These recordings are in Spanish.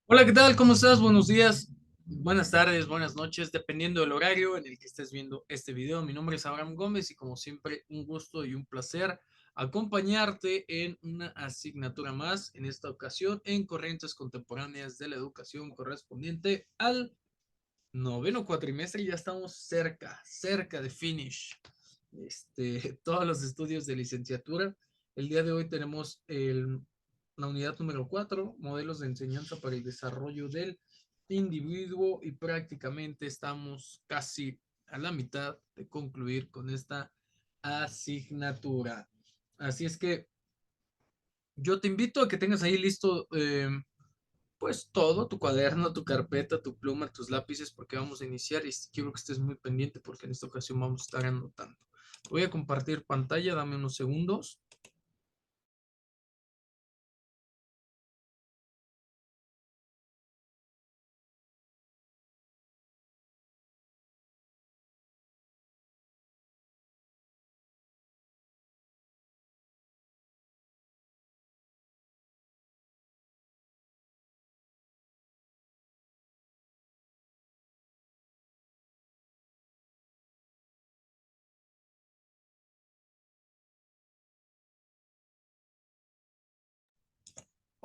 Hola, ¿qué tal? ¿Cómo estás? Buenos días, buenas tardes, buenas noches, dependiendo del horario en el que estés viendo este video. Mi nombre es Abraham Gómez y como siempre, un gusto y un placer acompañarte en una asignatura más, en esta ocasión en corrientes contemporáneas de la educación correspondiente al noveno cuatrimestre. Ya estamos cerca de finish. Todos los estudios de licenciatura. El día de hoy tenemos la unidad número 4, modelos de enseñanza para el desarrollo del individuo, y prácticamente estamos casi a la mitad de concluir con esta asignatura. Así es que yo te invito a que tengas ahí listo pues todo, tu cuaderno, tu carpeta, tu pluma, tus lápices, porque vamos a iniciar y quiero que estés muy pendiente porque en esta ocasión vamos a estar anotando. Voy a compartir pantalla, dame unos segundos.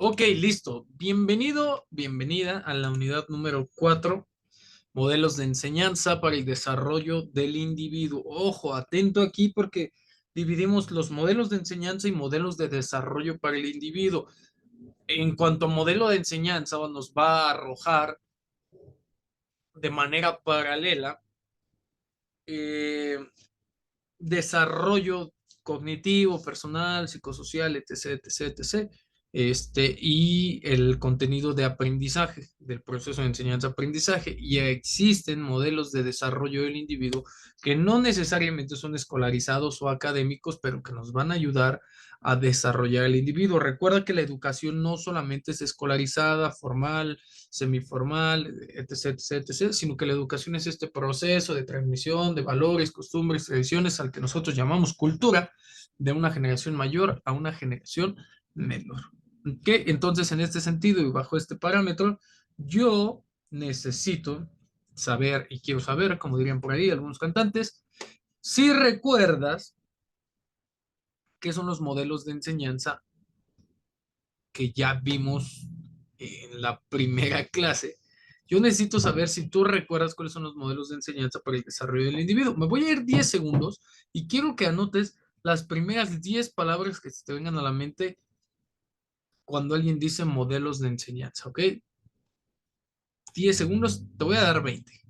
Ok, listo. Bienvenido, bienvenida a la unidad número 4, modelos de enseñanza para el desarrollo del individuo. Ojo, atento aquí porque dividimos los modelos de enseñanza y modelos de desarrollo para el individuo. En cuanto a modelo de enseñanza, nos va a arrojar de manera paralela eh, desarrollo cognitivo, personal, psicosocial, etc., etc., etc., y el contenido de aprendizaje, del proceso de enseñanza-aprendizaje. Y existen modelos de desarrollo del individuo que no necesariamente son escolarizados o académicos, pero que nos van a ayudar a desarrollar el individuo. Recuerda que la educación no solamente es escolarizada, formal, semiformal, etc., etc., etc., sino que la educación es este proceso de transmisión de valores, costumbres, tradiciones, al que nosotros llamamos cultura, de una generación mayor a una generación menor. ¿Okay? Entonces, en este sentido y bajo este parámetro, yo necesito saber, y quiero saber, como dirían por ahí algunos cantantes, si recuerdas qué son los modelos de enseñanza que ya vimos en la primera clase. Yo necesito saber si tú recuerdas cuáles son los modelos de enseñanza para el desarrollo del individuo. Me voy a ir 10 segundos y quiero que anotes las primeras 10 palabras que se te vengan a la mente cuando alguien dice modelos de enseñanza, ¿ok? 10 segundos, te voy a dar 20.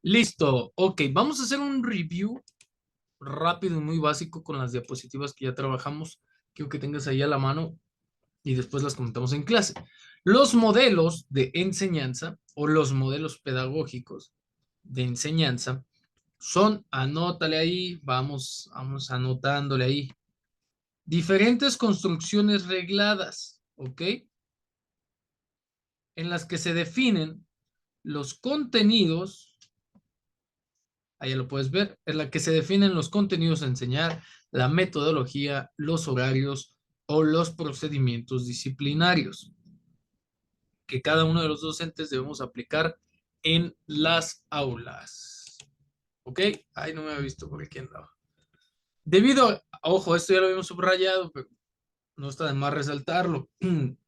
Listo, ok, vamos a hacer un review rápido y muy básico con las diapositivas que ya trabajamos. Quiero que tengas ahí a la mano y después las comentamos en clase. Los modelos de enseñanza o los modelos pedagógicos de enseñanza son, anótale ahí, vamos anotándole ahí, diferentes construcciones regladas, ¿ok? En las que se definen los contenidos, ahí lo puedes ver, en la que se definen los contenidos a enseñar, la metodología, los horarios o los procedimientos disciplinarios que cada uno de los docentes debemos aplicar en las aulas. ¿Ok? Ay, no me había visto por aquí andaba. Ojo, esto ya lo habíamos subrayado, pero no está de más resaltarlo.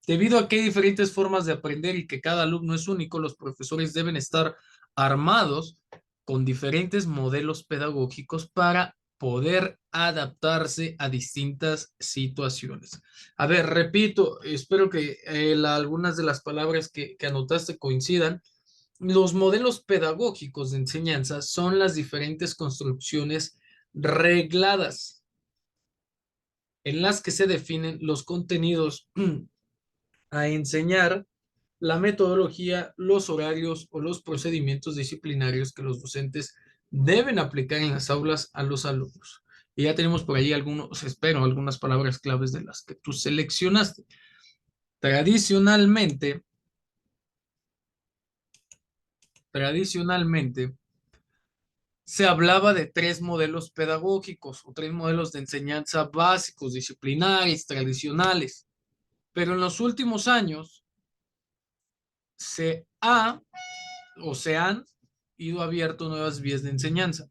Debido a que hay diferentes formas de aprender y que cada alumno es único, los profesores deben estar armados con diferentes modelos pedagógicos para poder adaptarse a distintas situaciones. A ver, repito, espero que algunas de las palabras que anotaste coincidan. Los modelos pedagógicos de enseñanza son las diferentes construcciones regladas en las que se definen los contenidos a enseñar, la metodología, los horarios o los procedimientos disciplinarios que los docentes deben aplicar en las aulas a los alumnos. Y ya tenemos por ahí algunos, espero, algunas palabras claves de las que tú seleccionaste. Tradicionalmente, tradicionalmente, se hablaba de tres modelos pedagógicos o tres modelos de enseñanza básicos, disciplinares, tradicionales. Pero en los últimos años se han ido abierto nuevas vías de enseñanza,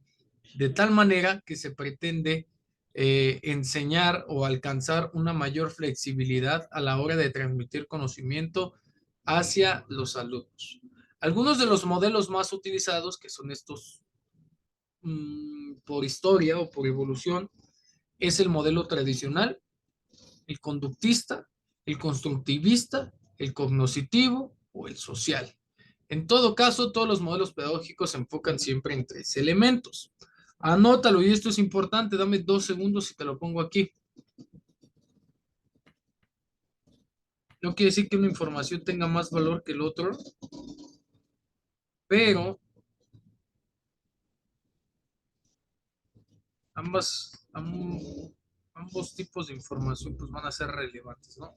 de tal manera que se pretende enseñar o alcanzar una mayor flexibilidad a la hora de transmitir conocimiento hacia los alumnos. Algunos de los modelos más utilizados, que son estos por historia o por evolución, es el modelo tradicional, el conductista, el constructivista, el cognoscitivo o el social. En todo caso, todos los modelos pedagógicos se enfocan siempre en tres elementos. Anótalo, y esto es importante, dame 2 segundos y te lo pongo aquí. No quiere decir que una información tenga más valor que el otro, pero ambos tipos de información pues van a ser relevantes, ¿no?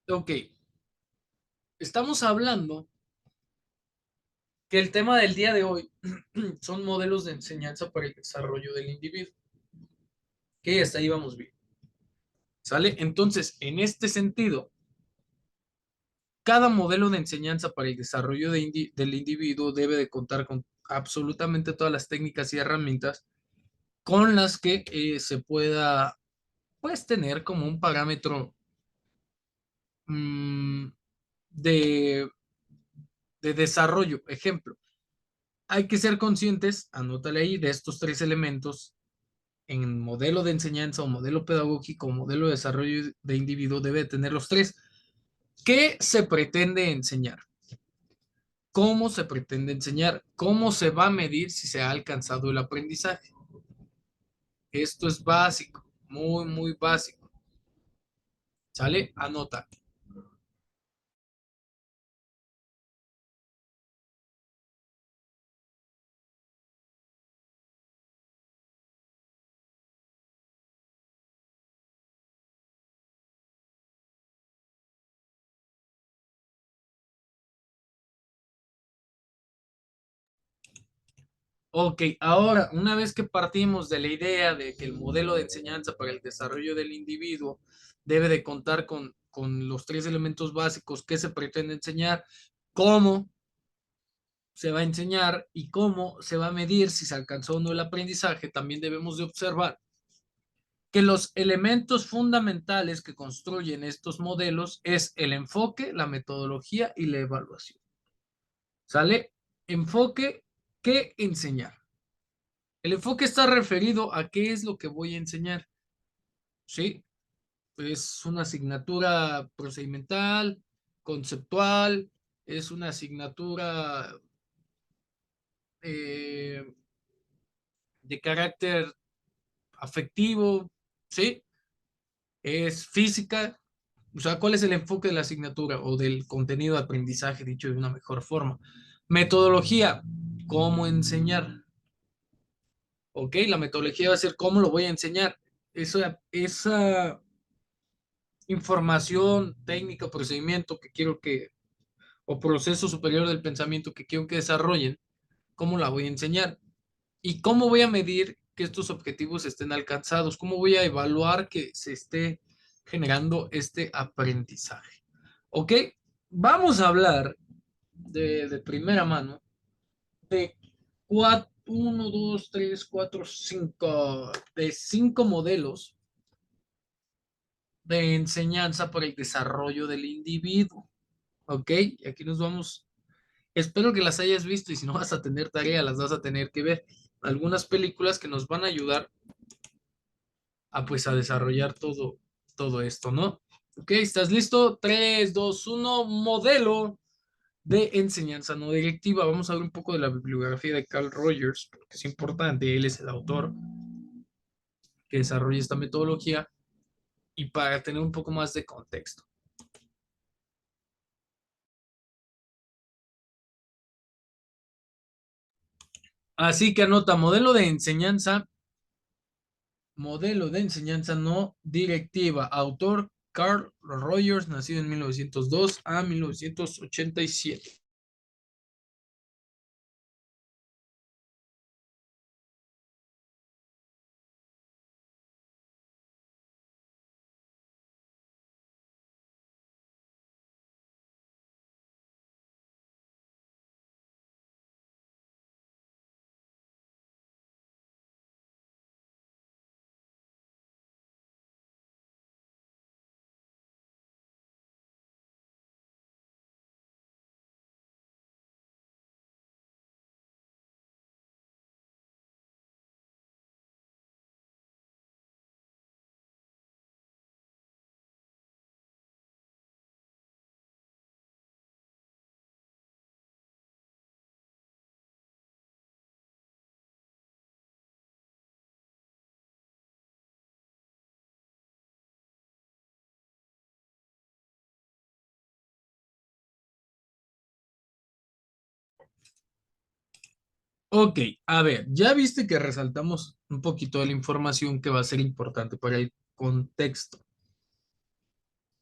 Ok, estamos hablando que el tema del día de hoy son modelos de enseñanza para el desarrollo del individuo. Que hasta ahí vamos bien. ¿Sale? Entonces, en este sentido, cada modelo de enseñanza para el desarrollo del individuo debe de contar con absolutamente todas las técnicas y herramientas con las que se pueda, pues, tener como un parámetro mmm, de, de desarrollo. Ejemplo, hay que ser conscientes, anótale ahí, de estos tres elementos en modelo de enseñanza o modelo pedagógico o modelo de desarrollo de individuo debe tener los tres. ¿Qué se pretende enseñar? ¿Cómo se pretende enseñar? ¿Cómo se va a medir si se ha alcanzado el aprendizaje? Esto es básico, muy, muy básico. ¿Sale? Anota. Ok, ahora, una vez que partimos de la idea de que el modelo de enseñanza para el desarrollo del individuo debe de contar con los tres elementos básicos que se pretende enseñar, cómo se va a enseñar y cómo se va a medir si se alcanzó o no el aprendizaje, también debemos de observar que los elementos fundamentales que construyen estos modelos es el enfoque, la metodología y la evaluación. ¿Sale? Enfoque, ¿qué enseñar? El enfoque está referido a qué es lo que voy a enseñar. ¿Sí? Es una asignatura procedimental, conceptual, es una asignatura eh, de carácter afectivo, ¿sí? Es física. O sea, ¿cuál es el enfoque de la asignatura o del contenido de aprendizaje, dicho de una mejor forma? Metodología, ¿cómo enseñar? ¿Ok? La metodología va a ser cómo lo voy a enseñar. Esa información, técnica, procedimiento que quiero o proceso superior del pensamiento que quiero que desarrollen, ¿cómo la voy a enseñar? ¿Y cómo voy a medir que estos objetivos estén alcanzados? ¿Cómo voy a evaluar que se esté generando este aprendizaje? ¿Ok? Vamos a hablar de primera mano de 5, de 5 modelos de enseñanza para el desarrollo del individuo. ¿Ok? Y aquí nos vamos. Espero que las hayas visto y si no vas a tener tarea, las vas a tener que ver. Algunas películas que nos van a ayudar a desarrollar todo esto, ¿no? Ok, ¿estás listo? 3, 2, 1, modelo de enseñanza no directiva. Vamos a ver un poco de la bibliografía de Carl Rogers, porque es importante, él es el autor que desarrolla esta metodología y para tener un poco más de contexto. Así que anota modelo de enseñanza no directiva, autor Carl Rogers, nacido en 1902 a 1987. Ok, a ver, ya viste que resaltamos un poquito de la información que va a ser importante para el contexto.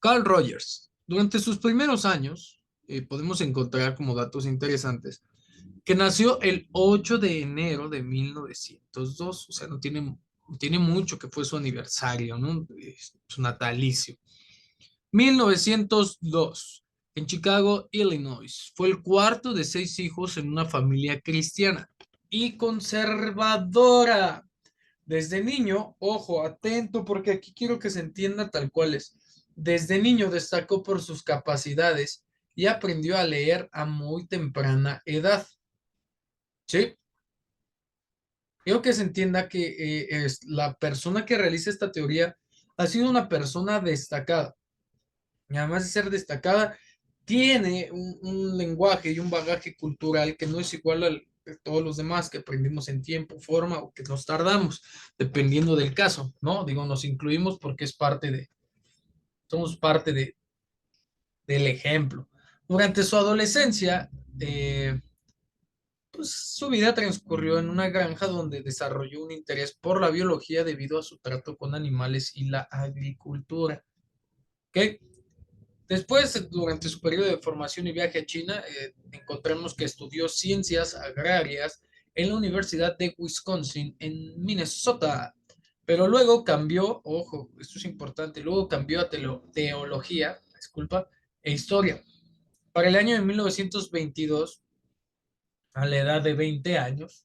Carl Rogers, durante sus primeros años, podemos encontrar como datos interesantes que nació el 8 de enero de 1902, o sea, no tiene mucho que fue su aniversario, ¿no? Su natalicio. 1902, en Chicago, Illinois. Fue el cuarto de 6 hijos en una familia cristiana y conservadora. Desde niño, ojo, atento, porque aquí quiero que se entienda tal cual es. Desde niño destacó por sus capacidades y aprendió a leer a muy temprana edad. ¿Sí? Quiero que se entienda que es la persona que realiza esta teoría ha sido una persona destacada. Y además de ser destacada, tiene un lenguaje y un bagaje cultural que no es igual al de todos los demás que aprendimos en tiempo, forma o que nos tardamos, dependiendo del caso, ¿no? Digo, nos incluimos porque somos parte del ejemplo. Durante su adolescencia, pues su vida transcurrió en una granja donde desarrolló un interés por la biología debido a su trato con animales y la agricultura. ¿Ok? Después, durante su periodo de formación y viaje a China, encontramos que estudió ciencias agrarias en la Universidad de Wisconsin, en Minnesota. Pero luego cambió, ojo, esto es importante, luego cambió a teología, disculpa, e historia. Para el año de 1922, a la edad de 20 años,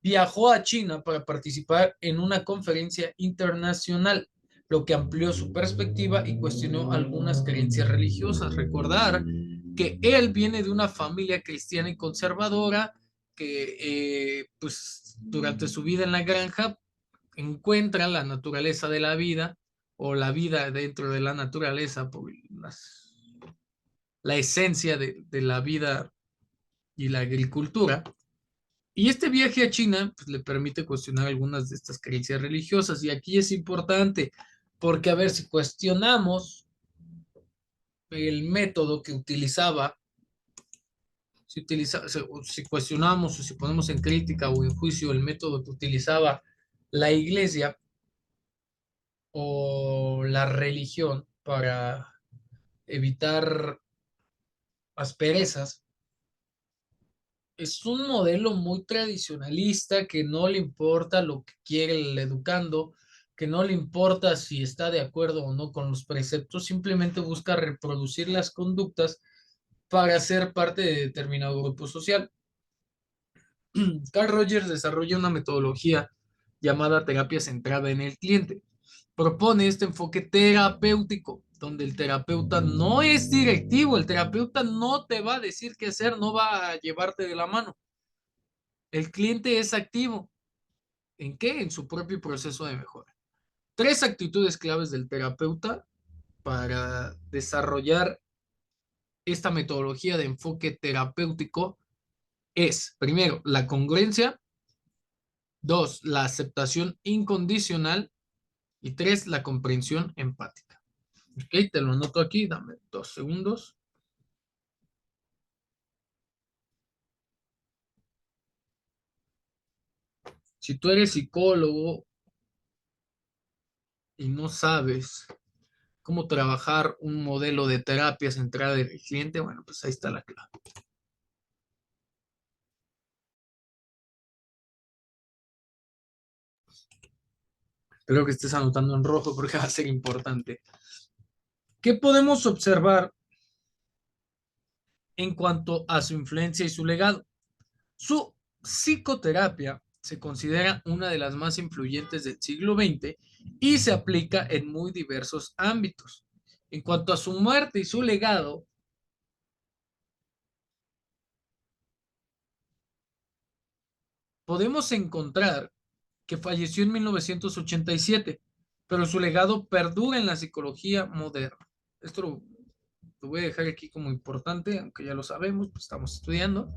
viajó a China para participar en una conferencia internacional, lo que amplió su perspectiva y cuestionó algunas creencias religiosas. Recordar que él viene de una familia cristiana y conservadora que pues durante su vida en la granja encuentra la naturaleza de la vida o la vida dentro de la naturaleza por la esencia de la vida y la agricultura. Y este viaje a China pues, le permite cuestionar algunas de estas creencias religiosas. Y aquí es importante, porque a ver, si cuestionamos el método que utilizaba, si cuestionamos o si ponemos en crítica o en juicio el método que utilizaba la iglesia o la religión para evitar asperezas, es un modelo muy tradicionalista que no le importa lo que quiere el educando, que no le importa si está de acuerdo o no con los preceptos, simplemente busca reproducir las conductas para ser parte de determinado grupo social. Carl Rogers desarrolla una metodología llamada terapia centrada en el cliente. Propone este enfoque terapéutico, donde el terapeuta no es directivo, el terapeuta no te va a decir qué hacer, no va a llevarte de la mano. El cliente es activo. ¿En qué? En su propio proceso de mejora. 3 actitudes claves del terapeuta para desarrollar esta metodología de enfoque terapéutico es, primero, la congruencia, dos, la aceptación incondicional y tres, la comprensión empática. Ok, te lo anoto aquí, dame 2 segundos. Si tú eres psicólogo y no sabes cómo trabajar un modelo de terapia centrada en el cliente, bueno, pues ahí está la clave. Espero que estés anotando en rojo porque va a ser importante. ¿Qué podemos observar en cuanto a su influencia y su legado? Su psicoterapia se considera una de las más influyentes del siglo XX y se aplica en muy diversos ámbitos. En cuanto a su muerte y su legado, podemos encontrar que falleció en 1987, pero su legado perdura en la psicología moderna. Esto lo voy a dejar aquí como importante, aunque ya lo sabemos, pues estamos estudiando,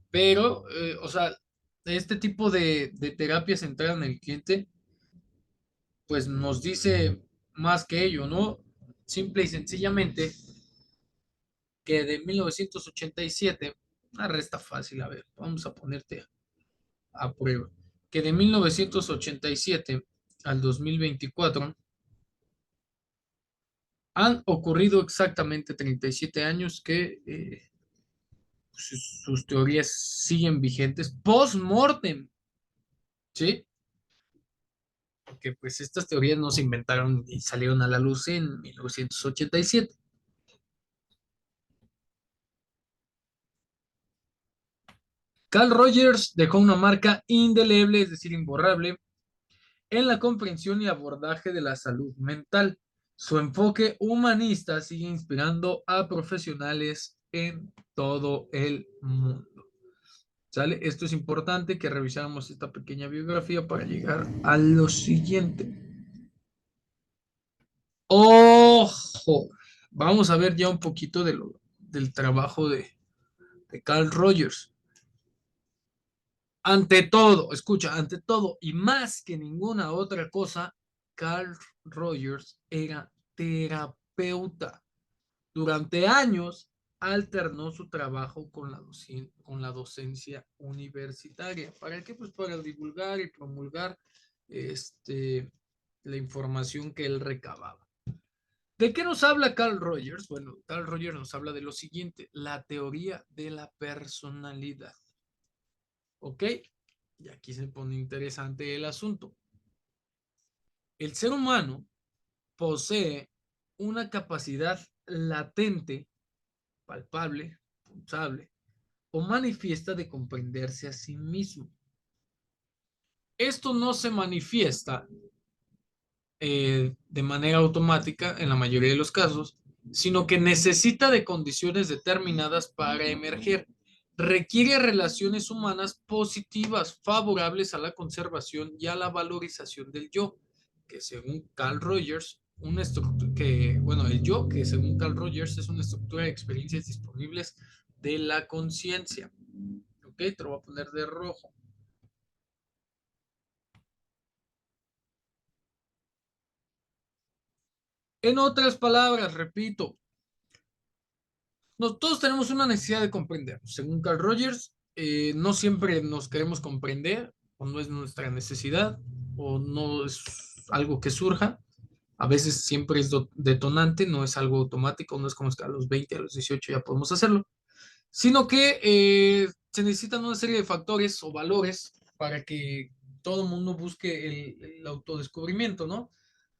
pero, o sea, este tipo de terapia centrada en el cliente, pues nos dice más que ello, ¿no? Simple y sencillamente que de 1987, una resta fácil, a ver, vamos a ponerte a prueba, que de 1987 al 2024 han ocurrido exactamente 37 años que sus teorías siguen vigentes post-mortem, ¿sí? Porque pues estas teorías no se inventaron y salieron a la luz en 1987. Carl Rogers dejó una marca indeleble, es decir, imborrable, en la comprensión y abordaje de la salud mental. Su enfoque humanista sigue inspirando a profesionales en todo el mundo. ¿Sale? Esto es importante que revisáramos esta pequeña biografía para llegar a lo siguiente. ¡Ojo! Vamos a ver ya un poquito del trabajo de Carl Rogers. Ante todo, escucha, ante todo y más que ninguna otra cosa, Carl Rogers era terapeuta. Durante años alternó su trabajo con la docencia universitaria. ¿Para qué? Pues para divulgar y promulgar la información que él recababa. ¿De qué nos habla Carl Rogers? Bueno, Carl Rogers nos habla de lo siguiente, la teoría de la personalidad. ¿Ok? Y aquí se pone interesante el asunto. El ser humano posee una capacidad latente, palpable, punzable o manifiesta de comprenderse a sí mismo. Esto no se manifiesta de manera automática en la mayoría de los casos, sino que necesita de condiciones determinadas para emerger. Requiere relaciones humanas positivas, favorables a la conservación y a la valorización del yo, que según Carl Rogers, una estructura que, bueno, el yo, que según Carl Rogers es una estructura de experiencias disponibles de la conciencia. Ok, te lo voy a poner de rojo. En otras palabras, repito, todos tenemos una necesidad de comprender. Según Carl Rogers, no siempre nos queremos comprender, o no es nuestra necesidad, o no es algo que surja. A veces siempre es detonante, no es algo automático, no es como que a los 20, a los 18 ya podemos hacerlo, sino que se necesitan una serie de factores o valores para que todo el mundo busque el autodescubrimiento, ¿no?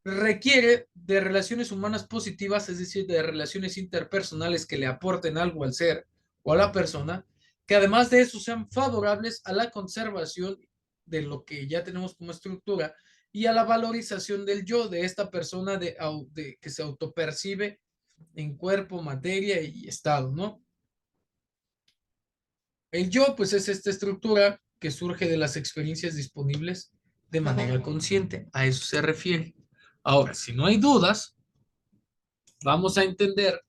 Requiere de relaciones humanas positivas, es decir, de relaciones interpersonales que le aporten algo al ser o a la persona, que además de eso sean favorables a la conservación de lo que ya tenemos como estructura y a la valorización del yo de esta persona que se autopercibe en cuerpo, materia y estado, ¿no? El yo, pues, es esta estructura que surge de las experiencias disponibles de manera consciente. A eso se refiere. Ahora, si no hay dudas, vamos a entender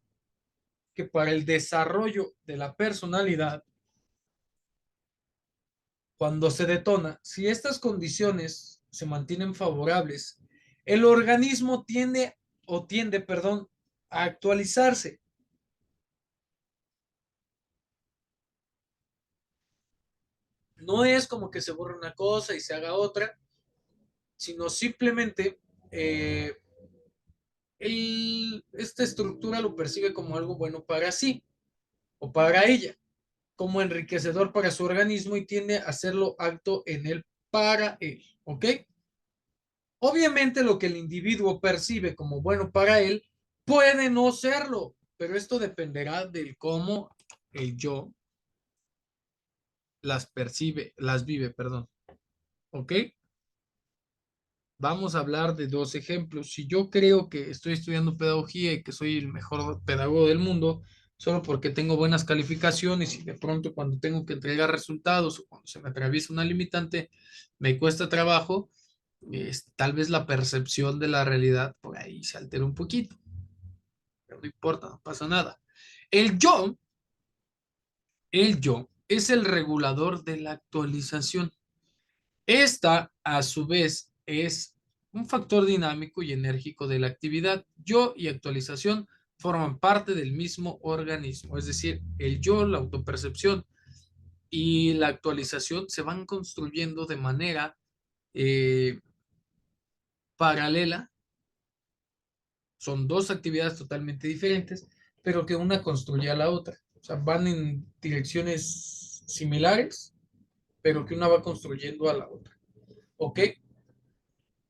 que para el desarrollo de la personalidad, cuando se detona, si estas condiciones se mantienen favorables, el organismo tiende, a actualizarse. No es como que se borre una cosa y se haga otra, sino simplemente eh, esta estructura lo percibe como algo bueno para sí o para ella, como enriquecedor para su organismo y tiende a hacerlo acto en él para él, ¿ok? Obviamente lo que el individuo percibe como bueno para él puede no serlo, pero esto dependerá del cómo el yo las percibe, las vive, perdón, ¿ok? Vamos a hablar de dos ejemplos. Si yo creo que estoy estudiando pedagogía y que soy el mejor pedagogo del mundo, solo porque tengo buenas calificaciones y de pronto cuando tengo que entregar resultados o cuando se me atraviesa una limitante, me cuesta trabajo, tal vez la percepción de la realidad por ahí se altera un poquito, pero no importa, no pasa nada. El yo, el yo es el regulador de la actualización. Esta, a su vez, es un factor dinámico y enérgico de la actividad. Yo y actualización forman parte del mismo organismo, es decir, el yo, la autopercepción y la actualización se van construyendo de manera eh, paralela. Son dos actividades totalmente diferentes, pero que una construye a la otra. O sea, van en direcciones similares, pero que una va construyendo a la otra. ¿Ok?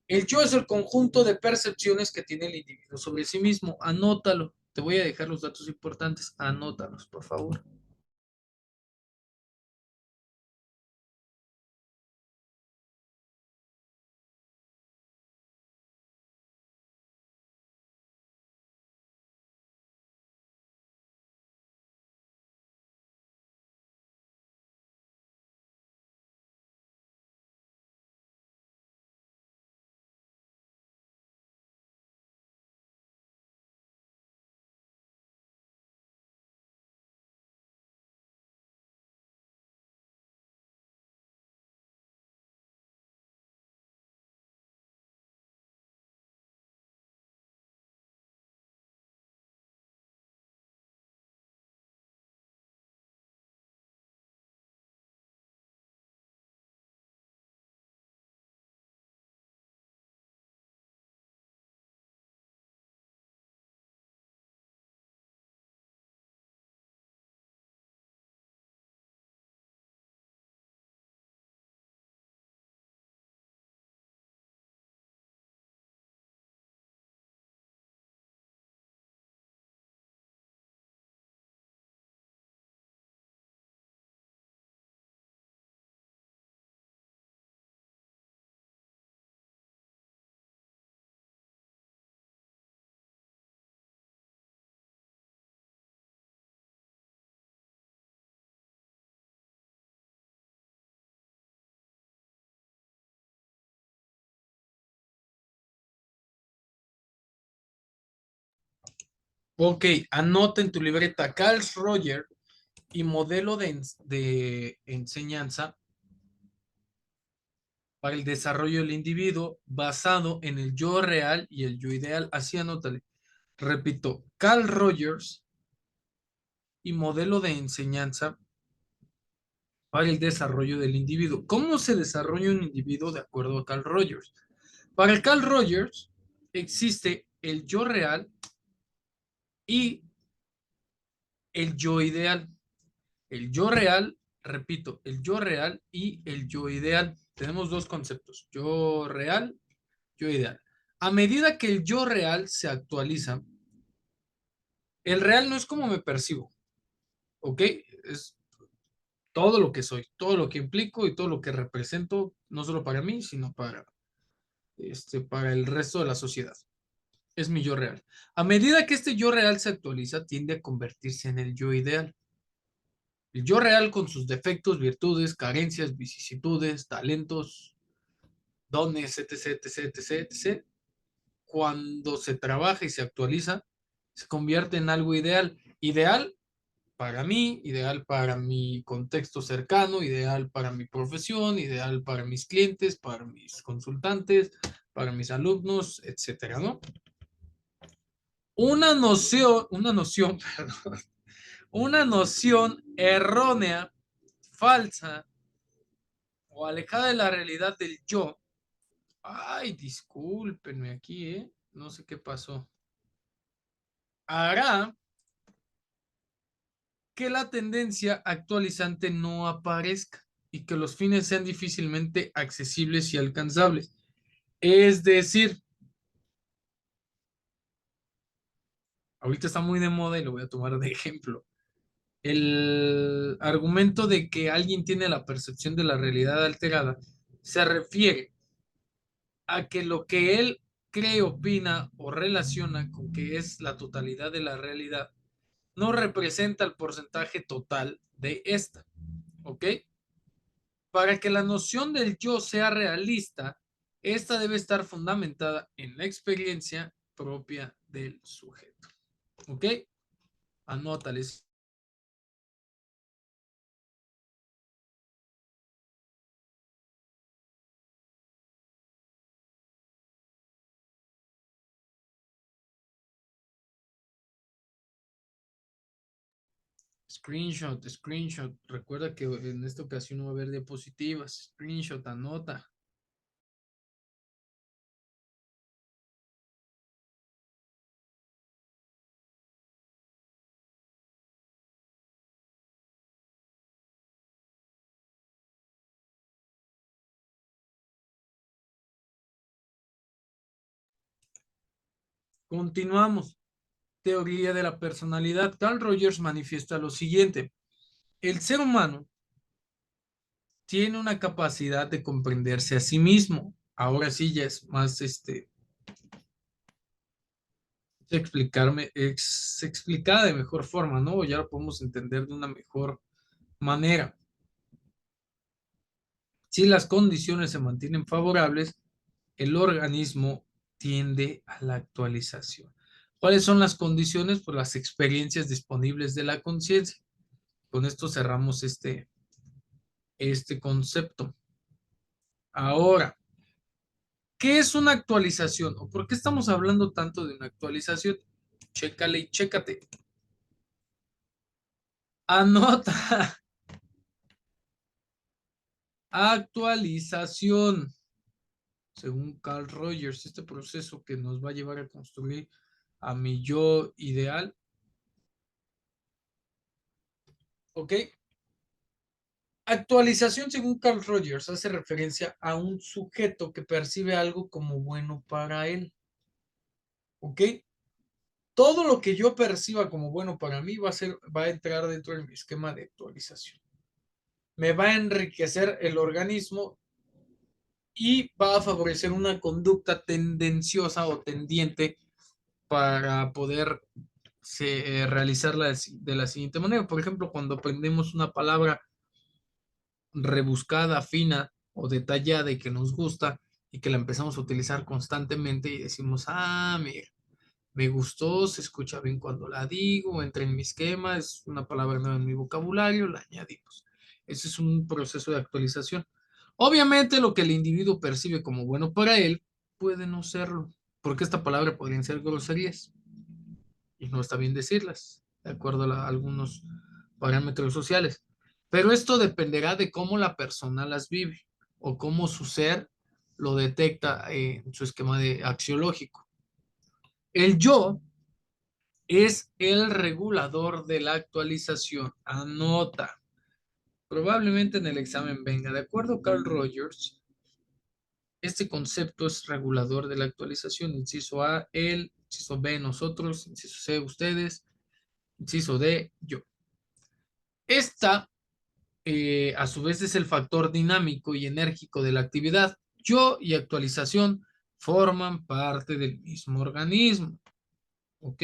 El yo es el conjunto de percepciones que tiene el individuo sobre sí mismo. Anótalo. Te voy a dejar los datos importantes. Anótalos, por favor. Ok, anota en tu libreta Carl Roger y modelo de enseñanza para el desarrollo del individuo basado en el yo real y el yo ideal. Así anótale. Repito, Carl Rogers y modelo de enseñanza para el desarrollo del individuo. ¿Cómo se desarrolla un individuo de acuerdo a Carl Rogers? Para Carl Rogers existe el yo real y el yo ideal. El yo real, repito, el yo real y el yo ideal. Tenemos dos conceptos, yo real, yo ideal. A medida que el yo real se actualiza, el real no es como me percibo, ¿ok? Es todo lo que soy, todo lo que implico y todo lo que represento, no solo para mí, sino para el resto de la sociedad. Es mi yo real. A medida que este yo real se actualiza, tiende a convertirse en el yo ideal. El yo real con sus defectos, virtudes, carencias, vicisitudes, talentos, dones, etc., etc., etc., etc., cuando se trabaja y se actualiza, se convierte en algo ideal. Ideal para mí, ideal para mi contexto cercano, ideal para mi profesión, ideal para mis clientes, para mis consultantes, para mis alumnos, etcétera, ¿no? Perdón, una noción errónea, falsa o alejada de la realidad del yo. Ay, discúlpenme aquí, ¿eh? No sé qué pasó. Hará que la tendencia actualizante no aparezca y que los fines sean difícilmente accesibles y alcanzables. Es decir, ahorita está muy de moda y lo voy a tomar de ejemplo. El argumento de que alguien tiene la percepción de la realidad alterada se refiere a que lo que él cree, opina o relaciona con que es la totalidad de la realidad no representa el porcentaje total de esta. ¿Ok? Para que la noción del yo sea realista, esta debe estar fundamentada en la experiencia propia del sujeto. ¿Ok? Anótales. Screenshot, screenshot. Recuerda que en esta ocasión no va a haber diapositivas. Screenshot, anota. Continuamos. Teoría de la personalidad. Carl Rogers manifiesta lo siguiente. El ser humano tiene una capacidad de comprenderse a sí mismo. Ahora sí ya es más explicada de mejor forma, ¿no? Ya lo podemos entender de una mejor manera. Si las condiciones se mantienen favorables, el organismo tiende a la actualización. ¿Cuáles son las condiciones? Pues las experiencias disponibles de la conciencia. Con esto cerramos este concepto. Ahora, ¿qué es una actualización? ¿O por qué estamos hablando tanto de una actualización? Chécale y chécate. Anota. Actualización. Según Carl Rogers, este proceso que nos va a llevar a construir a mi yo ideal. ¿Ok? Actualización, según Carl Rogers, hace referencia a un sujeto que percibe algo como bueno para él. ¿Ok? Todo lo que yo perciba como bueno para mí va a entrar dentro de mi esquema de actualización. Me va a enriquecer el organismo y va a favorecer una conducta tendenciosa o tendiente para poder realizarla de la siguiente manera. Por ejemplo, cuando aprendemos una palabra rebuscada, fina o detallada y que nos gusta y que la empezamos a utilizar constantemente y decimos, ah, mira, me gustó, se escucha bien cuando la digo, entra en mi esquema, es una palabra nueva en mi vocabulario, la añadimos. Ese es un proceso de actualización. Obviamente lo que el individuo percibe como bueno para él puede no serlo, porque esta palabra podrían ser groserías y no está bien decirlas, de acuerdo a algunos parámetros sociales. Pero esto dependerá de cómo la persona las vive o cómo su ser lo detecta en su esquema de axiológico. El yo es el regulador de la actualización. Anota. Probablemente en el examen venga. De acuerdo a Carl Rogers, este concepto es regulador de la actualización. Inciso A, él. Inciso B, nosotros. Inciso C, ustedes. Inciso D, yo. Esta, a su vez, es el factor dinámico y enérgico de la actividad. Yo y actualización forman parte del mismo organismo. ¿Ok?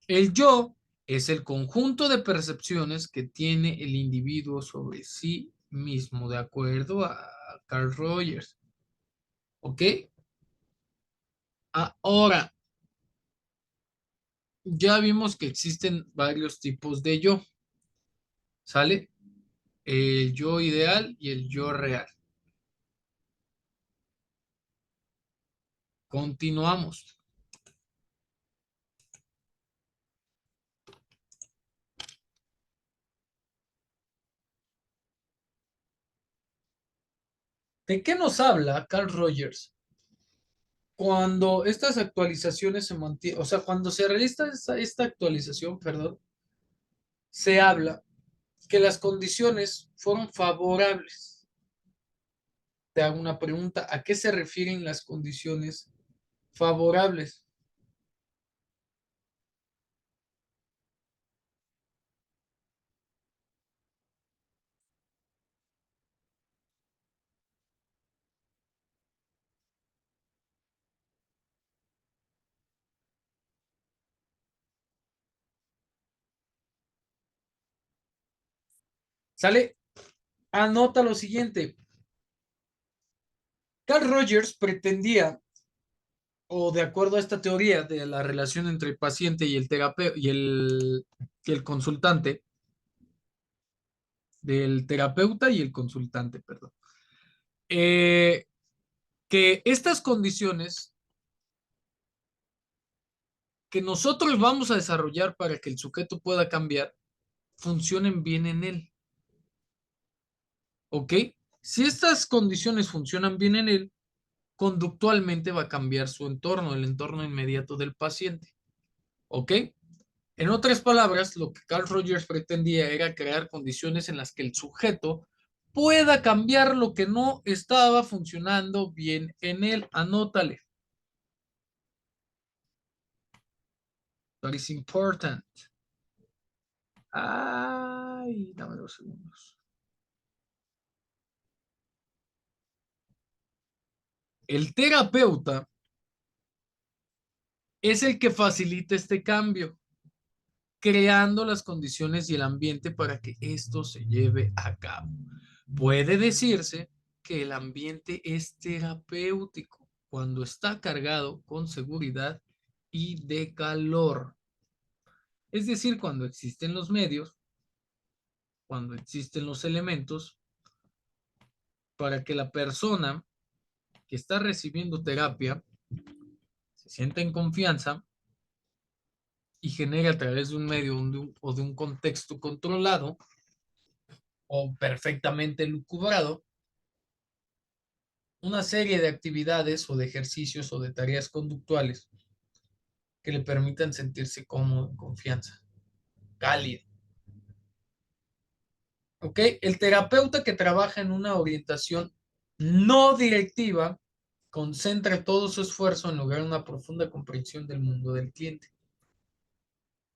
El yo es el conjunto de percepciones que tiene el individuo sobre sí mismo, de acuerdo a Carl Rogers. ¿Ok? Ahora, Ya vimos que existen varios tipos de yo, ¿sale? El yo ideal y el yo real. Continuamos. ¿De qué nos habla Carl Rogers? Cuando estas actualizaciones se mantienen, o sea, cuando se realiza esta actualización, perdón, se habla que las condiciones fueron favorables. Te hago una pregunta, ¿a qué se refieren las condiciones favorables? ¿Sale? Anota lo siguiente. Carl Rogers pretendía, o de acuerdo a esta teoría de la relación entre el paciente y el terapeuta y el consultante, del terapeuta y el consultante, perdón, eh, que estas condiciones que nosotros vamos a desarrollar para que el sujeto pueda cambiar funcionen bien en él, ¿ok? Si estas condiciones funcionan bien en él, conductualmente va a cambiar su entorno, el entorno inmediato del paciente, ¿ok? En otras palabras, lo que Carl Rogers pretendía era crear condiciones en las que el sujeto pueda cambiar lo que no estaba funcionando bien en él. Anótale. That is important. Ay, dame 2 segundos. El terapeuta es el que facilita este cambio, creando las condiciones y el ambiente para que esto se lleve a cabo. Puede decirse que el ambiente es terapéutico cuando está cargado con seguridad y de calor. Es decir, cuando existen los medios, cuando existen los elementos para que la persona que está recibiendo terapia se sienta en confianza y genere a través de un medio o de un contexto controlado o perfectamente lucubrado una serie de actividades o de ejercicios o de tareas conductuales que le permitan sentirse cómodo, en confianza, cálido. ¿Ok? El terapeuta que trabaja en una orientación no directiva concentra todo su esfuerzo en lograr una profunda comprensión del mundo del cliente.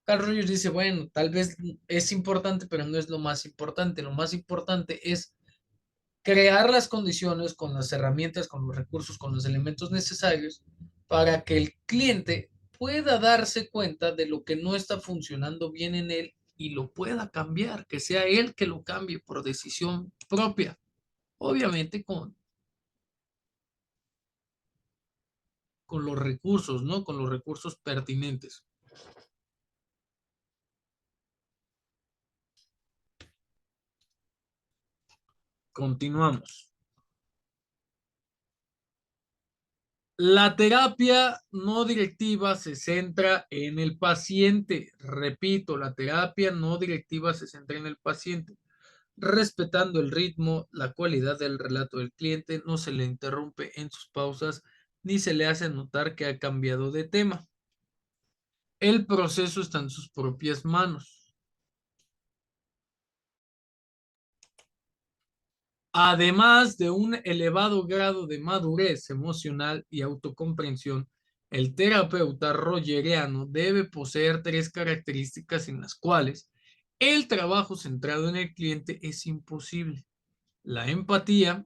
Carl Rogers dice, bueno, tal vez es importante, pero no es lo más importante. Lo más importante es crear las condiciones con las herramientas, con los recursos, con los elementos necesarios para que el cliente pueda darse cuenta de lo que no está funcionando bien en él y lo pueda cambiar, que sea él que lo cambie por decisión propia, obviamente con los recursos, ¿no? Con los recursos pertinentes. Continuamos. La terapia no directiva se centra en el paciente. Repito, la terapia no directiva se centra en el paciente, respetando el ritmo, la cualidad del relato del cliente, no se le interrumpe en sus pausas ni se le hace notar que ha cambiado de tema. El proceso está en sus propias manos. Además de un elevado grado de madurez emocional y autocomprensión, el terapeuta rogeriano debe poseer 3 características en las cuales el trabajo centrado en el cliente es imposible: la empatía,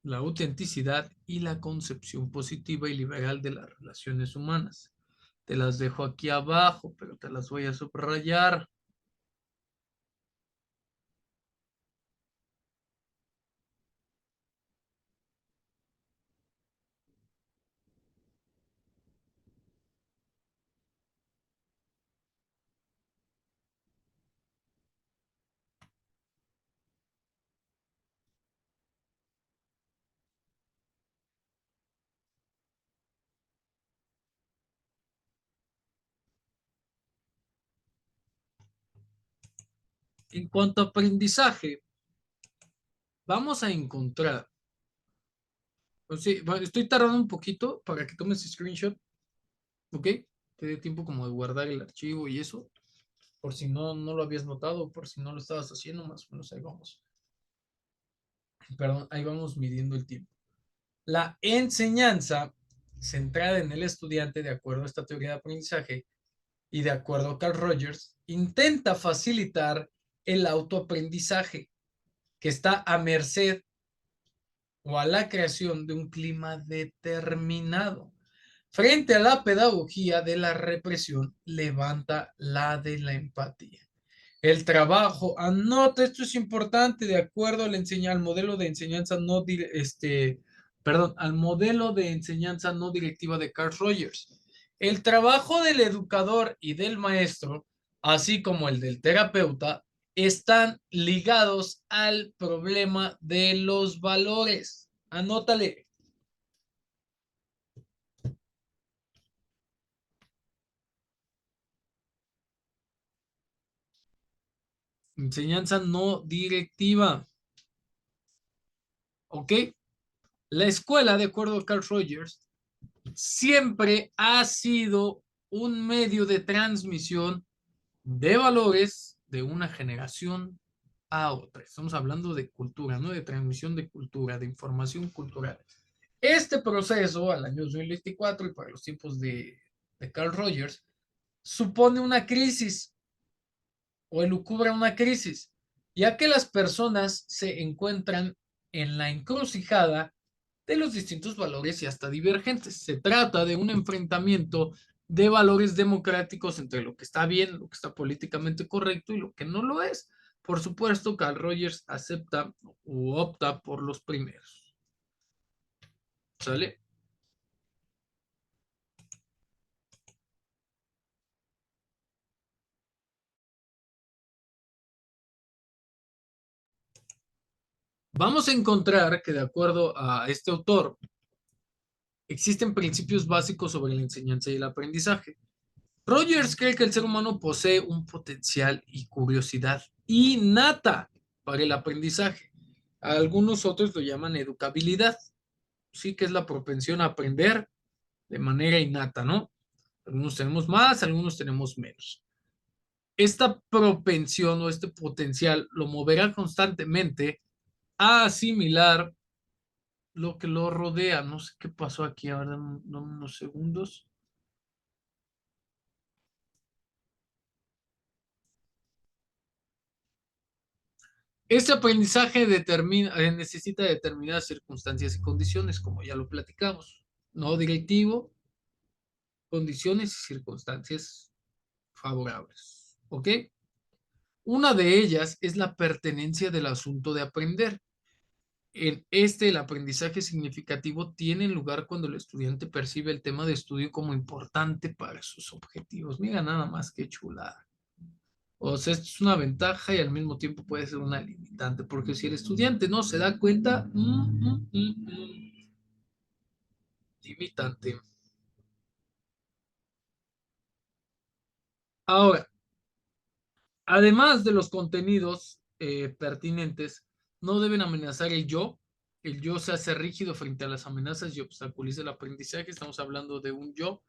la autenticidad y la concepción positiva y liberal de las relaciones humanas. Te las dejo aquí abajo, pero te las voy a subrayar. En cuanto a aprendizaje, vamos a encontrar, pues sí, bueno, estoy tardando un poquito para que tomes screenshot, ¿ok? Te dé tiempo como de guardar el archivo y eso, por si no lo habías notado, por si no lo estabas haciendo, más o menos ahí vamos. Perdón, ahí vamos midiendo el tiempo. La enseñanza centrada en el estudiante, de acuerdo a esta teoría de aprendizaje y de acuerdo a Carl Rogers, intenta facilitar el autoaprendizaje que está a merced o a la creación de un clima determinado. Frente a la pedagogía de la represión, levanta la de la empatía. El trabajo, anota, esto es importante, de acuerdo al modelo de enseñanza al modelo de enseñanza no directiva de Carl Rogers. El trabajo del educador y del maestro, así como el del terapeuta, están ligados al problema de los valores. Anótale. Enseñanza no directiva. ¿Ok? La escuela, de acuerdo a Carl Rogers, siempre ha sido un medio de transmisión de valores de una generación a otra. Estamos hablando de cultura, ¿no? De transmisión de cultura, de información cultural. Este proceso, al año 2024 y para los tiempos de Carl Rogers, supone una crisis o elucubra una crisis, ya que las personas se encuentran en la encrucijada de los distintos valores y hasta divergentes. Se trata de un enfrentamiento de valores democráticos entre lo que está bien, lo que está políticamente correcto y lo que no lo es. Por supuesto, Carl Rogers acepta o opta por los primeros. ¿Sale? Vamos a encontrar que de acuerdo a este autor, existen principios básicos sobre la enseñanza y el aprendizaje. Rogers cree que el ser humano posee un potencial y curiosidad innata para el aprendizaje. Algunos otros lo llaman educabilidad, sí que es la propensión a aprender de manera innata, ¿no? Algunos tenemos más, algunos tenemos menos. Esta propensión o este potencial lo moverá constantemente a asimilar lo que lo rodea. No sé qué pasó aquí, ahora unos segundos. Este aprendizaje necesita determinadas circunstancias y condiciones, como ya lo platicamos. No directivo, condiciones y circunstancias favorables. ¿Ok? Una de ellas es la pertenencia del asunto de aprender. En este, el aprendizaje significativo tiene lugar cuando el estudiante percibe el tema de estudio como importante para sus objetivos. Mira nada más que chulada. O sea, esto es una ventaja y al mismo tiempo puede ser una limitante, porque si el estudiante no se da cuenta, limitante. Ahora, además de los contenidos pertinentes, no deben amenazar el yo. El yo se hace rígido frente a las amenazas y obstaculiza el aprendizaje. Estamos hablando de un yo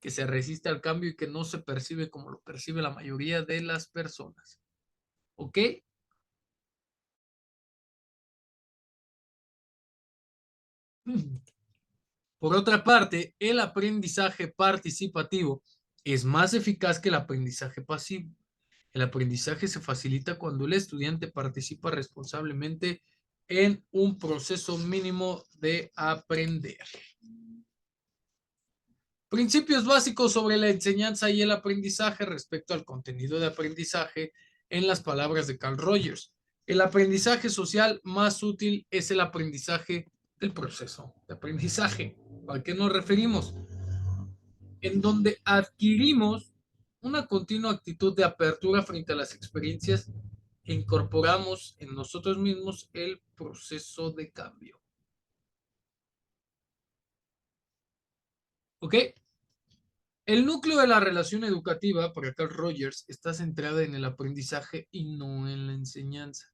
que se resiste al cambio y que no se percibe como lo percibe la mayoría de las personas. ¿Ok? Por otra parte, el aprendizaje participativo es más eficaz que el aprendizaje pasivo. El aprendizaje se facilita cuando el estudiante participa responsablemente en un proceso mínimo de aprender. Principios básicos sobre la enseñanza y el aprendizaje respecto al contenido de aprendizaje en las palabras de Carl Rogers. El aprendizaje social más útil es el aprendizaje del proceso de aprendizaje. ¿A qué nos referimos? En donde adquirimos una continua actitud de apertura frente a las experiencias e incorporamos en nosotros mismos el proceso de cambio. ¿Ok? El núcleo de la relación educativa, para Carl Rogers, está centrada en el aprendizaje y no en la enseñanza.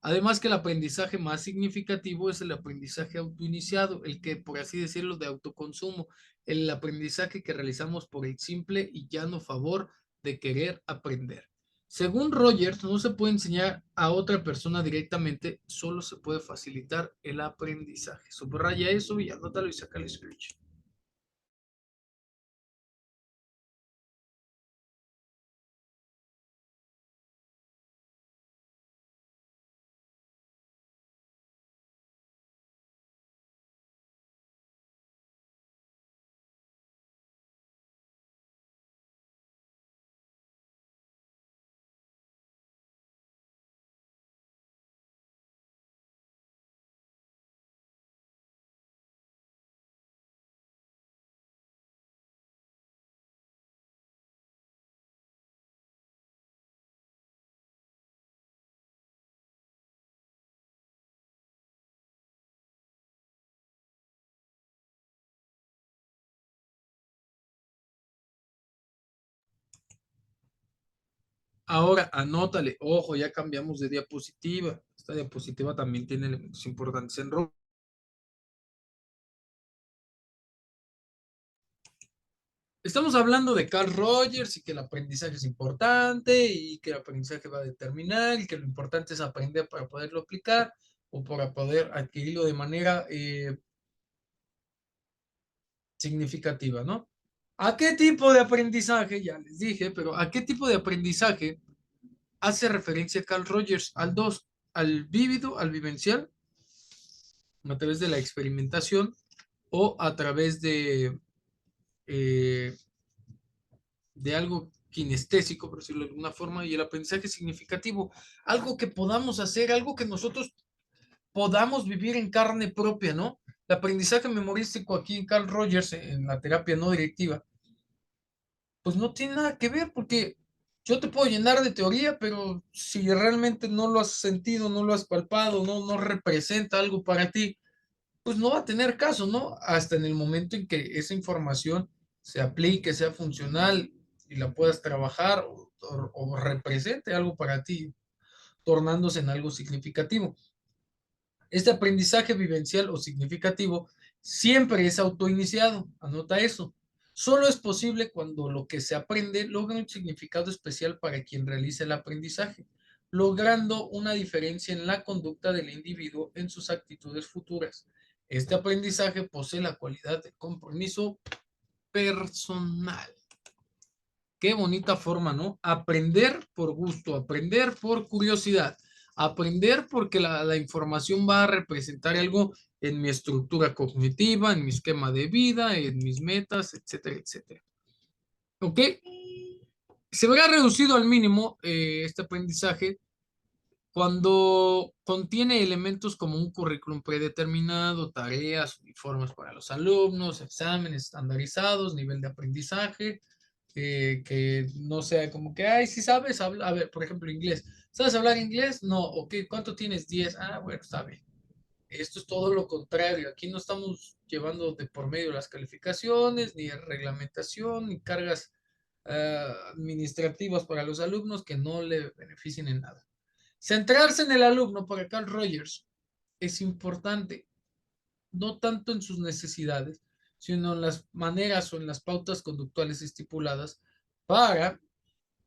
Además que el aprendizaje más significativo es el aprendizaje autoiniciado, el que, por así decirlo, de autoconsumo, el aprendizaje que realizamos por el simple y llano favor de querer aprender. Según Rogers, no se puede enseñar a otra persona directamente, solo se puede facilitar el aprendizaje. Subraya eso y anótalo y saca el scratch. Ahora, anótale, ojo, ya cambiamos de diapositiva. Esta diapositiva también tiene elementos importantes en rojo. Estamos hablando de Carl Rogers y que el aprendizaje es importante y que el aprendizaje va a determinar y que lo importante es aprender para poderlo aplicar o para poder adquirirlo de manera significativa, ¿no? ¿A qué tipo de aprendizaje? Ya les dije, pero ¿a qué tipo de aprendizaje hace referencia Carl Rogers? Al dos, al vívido, al vivencial, a través de la experimentación o a través eh, de algo kinestésico, por decirlo de alguna forma, y el aprendizaje significativo, algo que podamos hacer, algo que nosotros podamos vivir en carne propia, ¿no? El aprendizaje memorístico aquí en Carl Rogers, en la terapia no directiva, pues no tiene nada que ver porque yo te puedo llenar de teoría, pero si realmente no lo has sentido, no lo has palpado, no representa algo para ti, pues no va a tener caso, ¿no? Hasta en el momento en que esa información se aplique, sea funcional y la puedas trabajar o represente algo para ti, tornándose en algo significativo. Este aprendizaje vivencial o significativo siempre es autoiniciado, anota eso. Solo es posible cuando lo que se aprende logra un significado especial para quien realiza el aprendizaje, logrando una diferencia en la conducta del individuo en sus actitudes futuras. Este aprendizaje posee la cualidad de compromiso personal. Qué bonita forma, ¿no? Aprender por gusto, aprender por curiosidad, aprender porque la información va a representar algo en mi estructura cognitiva, en mi esquema de vida, en mis metas, etcétera, etcétera. ¿Ok? Se verá reducido al mínimo este aprendizaje cuando contiene elementos como un currículum predeterminado, tareas, uniformes para los alumnos, exámenes estandarizados, nivel de aprendizaje, que no sea como que, ay, si sabes hablar, a ver, por ejemplo, inglés. ¿Sabes hablar inglés? No, ok, ¿cuánto tienes? 10. Ah, bueno, está bien. Esto es todo lo contrario. Aquí no estamos llevando de por medio las calificaciones, ni reglamentación, ni cargas administrativas para los alumnos que no le beneficien en nada. Centrarse en el alumno para Carl Rogers es importante, no tanto en sus necesidades, sino en las maneras o en las pautas conductuales estipuladas para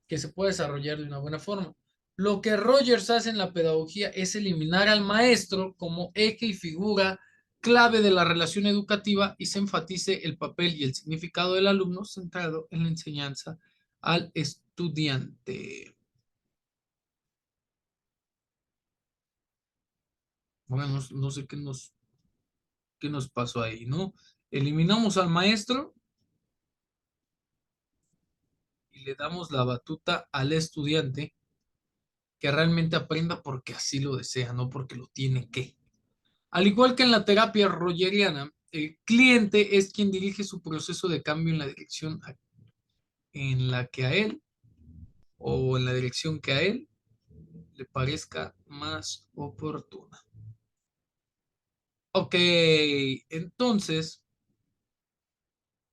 que se pueda desarrollar de una buena forma. Lo que Rogers hace en la pedagogía es eliminar al maestro como eje y figura clave de la relación educativa y se enfatice el papel y el significado del alumno centrado en la enseñanza al estudiante. Bueno, no sé qué nos pasó ahí, ¿no? Eliminamos al maestro y le damos la batuta al estudiante que realmente aprenda porque así lo desea, no porque lo tiene que. Al igual que en la terapia rogeriana, el cliente es quien dirige su proceso de cambio en la dirección en la que a él o en la dirección que a él le parezca más oportuna. Ok, entonces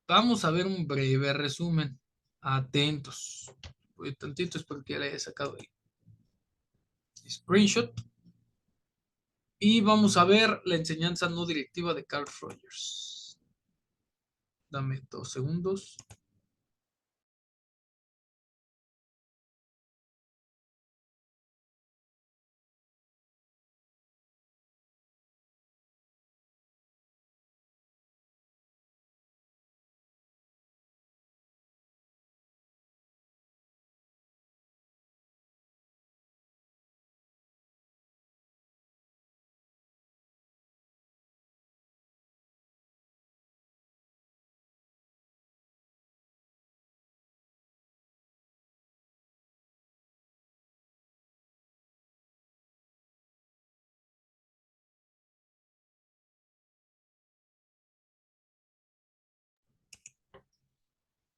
Vamos a ver un breve resumen. Atentos. Voy tantito, espero que ya le haya sacado el screenshot. Y vamos a ver la enseñanza no directiva de Carl Rogers. Dame 2 segundos.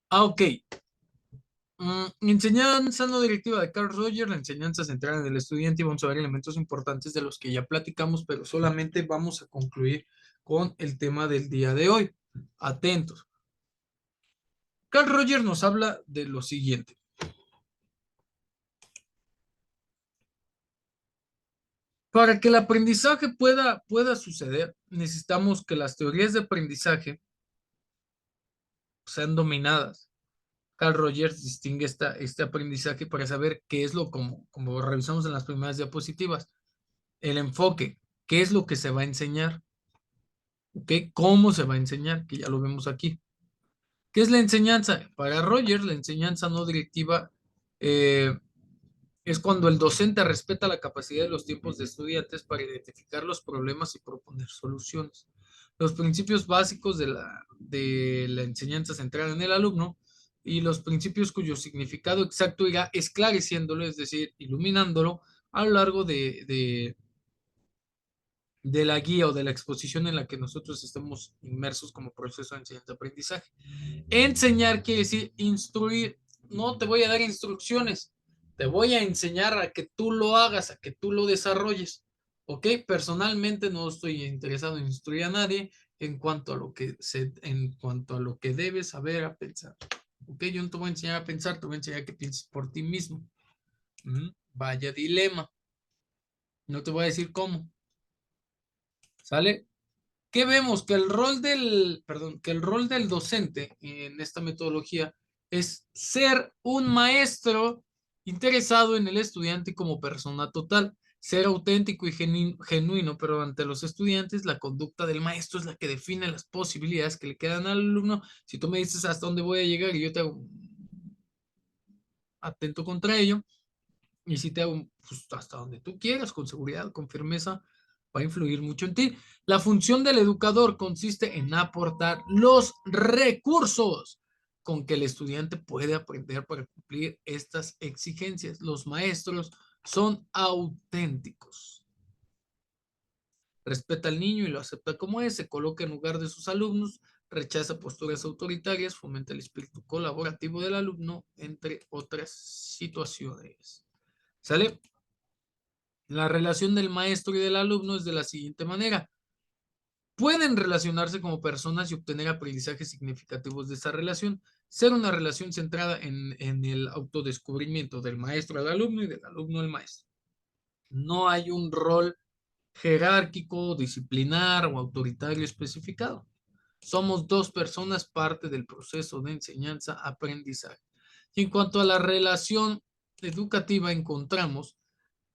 Ok. Enseñanza no directiva de Carl Rogers, la enseñanza centrada en el estudiante y vamos a ver elementos importantes de los que ya platicamos, pero solamente vamos a concluir con el tema del día de hoy. Atentos. Carl Rogers nos habla de lo siguiente. Para que el aprendizaje pueda suceder, necesitamos que las teorías de aprendizaje sean dominadas. Carl Rogers distingue este aprendizaje para saber qué es como revisamos en las primeras diapositivas, el enfoque, qué es lo que se va a enseñar, ¿ok? ¿Cómo se va a enseñar? Que ya lo vemos aquí. ¿Qué es la enseñanza? Para Rogers, la enseñanza no directiva eh, es cuando el docente respeta la capacidad de los tiempos de estudiantes para identificar los problemas y proponer soluciones. Los principios básicos de la enseñanza centrada en el alumno y los principios cuyo significado exacto irá esclareciéndolo, es decir, iluminándolo a lo largo de la guía o de la exposición en la que nosotros estemos inmersos como proceso de enseñanza-aprendizaje. Enseñar quiere decir instruir. No te voy a dar instrucciones, te voy a enseñar a que tú lo hagas, a que tú lo desarrolles. ¿Ok? Personalmente no estoy interesado en instruir a nadie en cuanto a lo que debes saber a pensar. ¿Ok? Yo no te voy a enseñar a pensar, te voy a enseñar a que pienses por ti mismo. Vaya dilema. No te voy a decir cómo. ¿Sale? ¿Qué vemos? Que el rol del docente en esta metodología es ser un maestro interesado en el estudiante como persona total, ser auténtico y genuino, pero ante los estudiantes la conducta del maestro es la que define las posibilidades que le quedan al alumno. Si tú me dices hasta dónde voy a llegar y yo te hago atento contra ello, y si te hago pues, hasta donde tú quieras, con seguridad, con firmeza, va a influir mucho en ti. La función del educador consiste en aportar los recursos con que el estudiante puede aprender para cumplir estas exigencias. Los maestros son auténticos. Respeta al niño y lo acepta como es, se coloca en lugar de sus alumnos, rechaza posturas autoritarias, fomenta el espíritu colaborativo del alumno, entre otras situaciones. ¿Sale? La relación del maestro y del alumno es de la siguiente manera. Pueden relacionarse como personas y obtener aprendizajes significativos de esa relación. Ser una relación centrada en el autodescubrimiento del maestro al alumno y del alumno al maestro. No hay un rol jerárquico, disciplinar o autoritario especificado. Somos dos personas parte del proceso de enseñanza-aprendizaje. Y en cuanto a la relación educativa, encontramos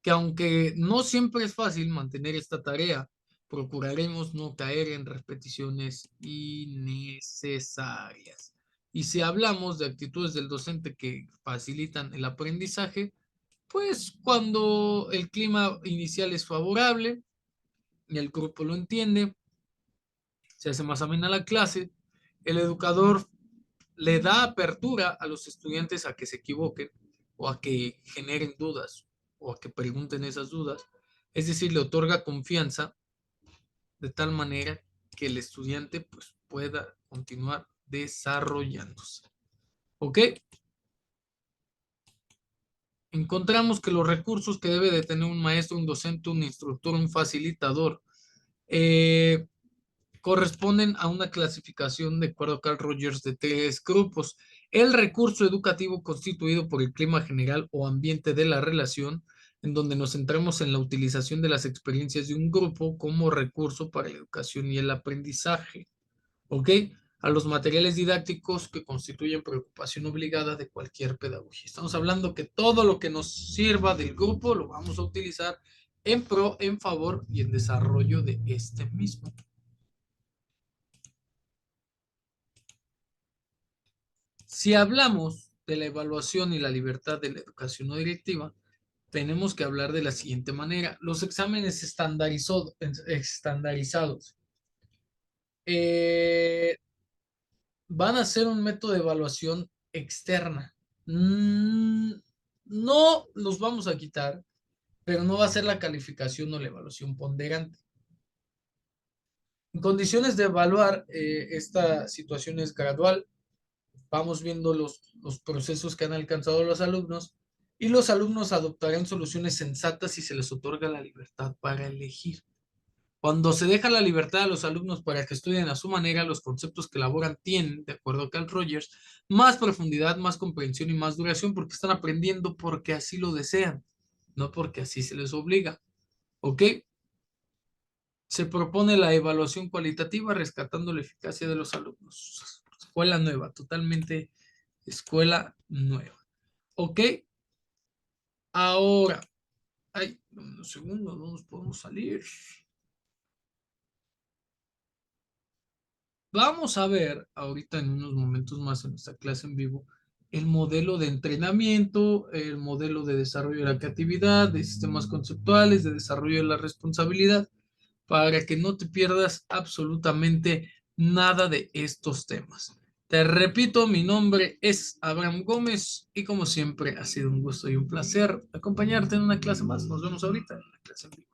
que aunque no siempre es fácil mantener esta tarea, procuraremos no caer en repeticiones innecesarias. Y si hablamos de actitudes del docente que facilitan el aprendizaje, pues cuando el clima inicial es favorable y el grupo lo entiende, se hace más amena la clase, el educador le da apertura a los estudiantes a que se equivoquen o a que generen dudas o a que pregunten esas dudas. Es decir, le otorga confianza de tal manera que el estudiante pues, pueda continuar desarrollándose. ¿Ok? Encontramos que los recursos que debe de tener un maestro, un docente, un instructor, un facilitador, eh, corresponden a una clasificación de acuerdo a Carl Rogers de 3 grupos. El recurso educativo constituido por el clima general o ambiente de la relación, en donde nos centramos en la utilización de las experiencias de un grupo como recurso para la educación y el aprendizaje. ¿Ok? A los materiales didácticos que constituyen preocupación obligada de cualquier pedagogía. Estamos hablando que todo lo que nos sirva del grupo lo vamos a utilizar en pro, en favor y en desarrollo de este mismo. Si hablamos de la evaluación y la libertad de la educación no directiva, tenemos que hablar de la siguiente manera. Los exámenes estandarizados eh, van a ser un método de evaluación externa. No los vamos a quitar, pero no va a ser la calificación o la evaluación ponderante. En condiciones de evaluar, esta situación es gradual. Vamos viendo los procesos que han alcanzado los alumnos y los alumnos adoptarán soluciones sensatas y se les otorga la libertad para elegir. Cuando se deja la libertad a los alumnos para que estudien a su manera, los conceptos que elaboran tienen, de acuerdo a Carl Rogers, más profundidad, más comprensión y más duración porque están aprendiendo porque así lo desean, no porque así se les obliga. ¿Ok? Se propone la evaluación cualitativa rescatando la eficacia de los alumnos. Escuela nueva, totalmente escuela nueva. ¿Ok? Ahora, ay, un segundo, no nos podemos salir. Vamos a ver ahorita en unos momentos más en nuestra clase en vivo el modelo de entrenamiento, el modelo de desarrollo de la creatividad, de sistemas conceptuales, de desarrollo de la responsabilidad, para que no te pierdas absolutamente nada de estos temas. Te repito, mi nombre es Abraham Gómez y como siempre ha sido un gusto y un placer acompañarte en una clase más. Nos vemos ahorita en la clase en vivo.